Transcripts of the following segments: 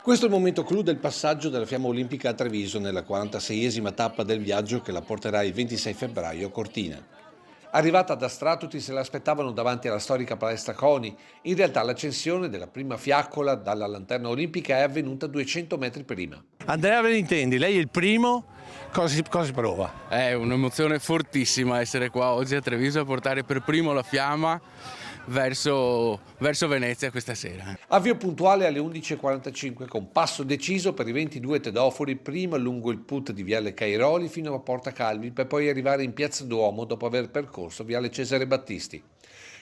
Questo è il momento clou del passaggio della Fiamma Olimpica a Treviso nella 46esima tappa del viaggio che la porterà il 26 febbraio a Cortina. Arrivata da Stratuti se l'aspettavano davanti alla storica palestra CONI. In realtà l'accensione della prima fiaccola dalla lanterna olimpica è avvenuta 200 metri prima. Andrea Benintendi, lei è il primo, cosa si prova? È un'emozione fortissima essere qua oggi a Treviso a portare per primo la fiamma verso Venezia questa sera. Avvio puntuale alle 11:45 con passo deciso per i 22 tedofori, prima lungo il put di Viale Cairoli fino a Porta Calvi per poi arrivare in Piazza Duomo dopo aver percorso Viale Cesare Battisti.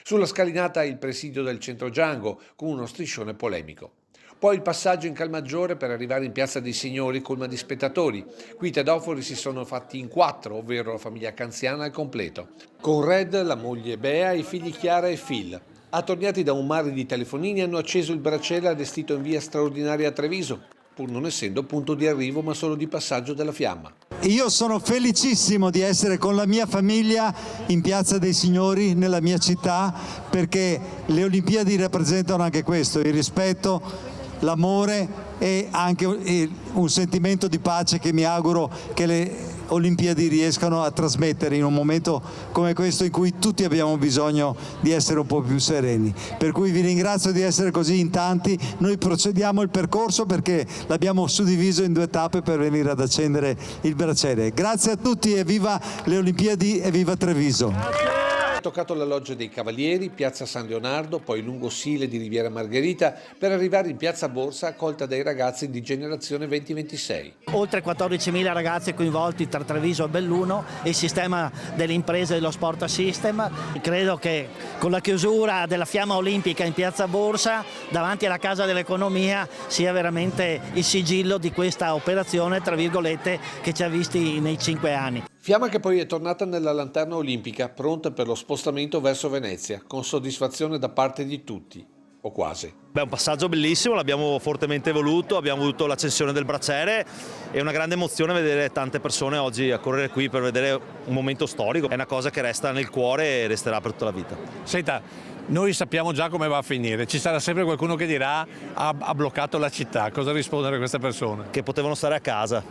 Sulla scalinata il presidio del Centro Giango con uno striscione polemico. Poi il passaggio in Calmaggiore per arrivare in Piazza dei Signori colma di spettatori. Qui i tedofori si sono fatti in 4, ovvero la famiglia Canziana al completo, con Red, la moglie Bea e i figli Chiara e Phil. Attorniati da un mare di telefonini hanno acceso il braciere allestito in via Straordinaria a Treviso, pur non essendo punto di arrivo ma solo di passaggio della fiamma. Io sono felicissimo di essere con la mia famiglia in Piazza dei Signori, nella mia città, perché le Olimpiadi rappresentano anche questo, il rispetto, l'amore e anche un sentimento di pace che mi auguro che le Olimpiadi riescano a trasmettere in un momento come questo in cui tutti abbiamo bisogno di essere un po' più sereni. Per cui vi ringrazio di essere così in tanti. Noi procediamo il percorso perché l'abbiamo suddiviso in 2 tappe per venire ad accendere il braciere. Grazie a tutti e viva le Olimpiadi e viva Treviso! Ha toccato la loggia dei Cavalieri, piazza San Leonardo, poi lungo Sile di Riviera Margherita per arrivare in piazza Borsa accolta dai ragazzi di generazione 2026. Oltre 14.000 ragazzi coinvolti tra Treviso e Belluno e il sistema delle imprese dello Sport System. Credo che con la chiusura della Fiamma Olimpica in piazza Borsa davanti alla Casa dell'Economia sia veramente il sigillo di questa operazione, tra virgolette, che ci ha visti nei 5 anni. Fiamma che poi è tornata nella lanterna olimpica, pronta per lo spostamento verso Venezia, con soddisfazione da parte di tutti, o quasi. Beh, un passaggio bellissimo, l'abbiamo fortemente voluto, abbiamo avuto l'accensione del braciere e una grande emozione vedere tante persone oggi a correre qui per vedere un momento storico. È una cosa che resta nel cuore e resterà per tutta la vita. Senta, noi sappiamo già come va a finire, ci sarà sempre qualcuno che dirà ha bloccato la città, cosa rispondere a queste persone? Che potevano stare a casa.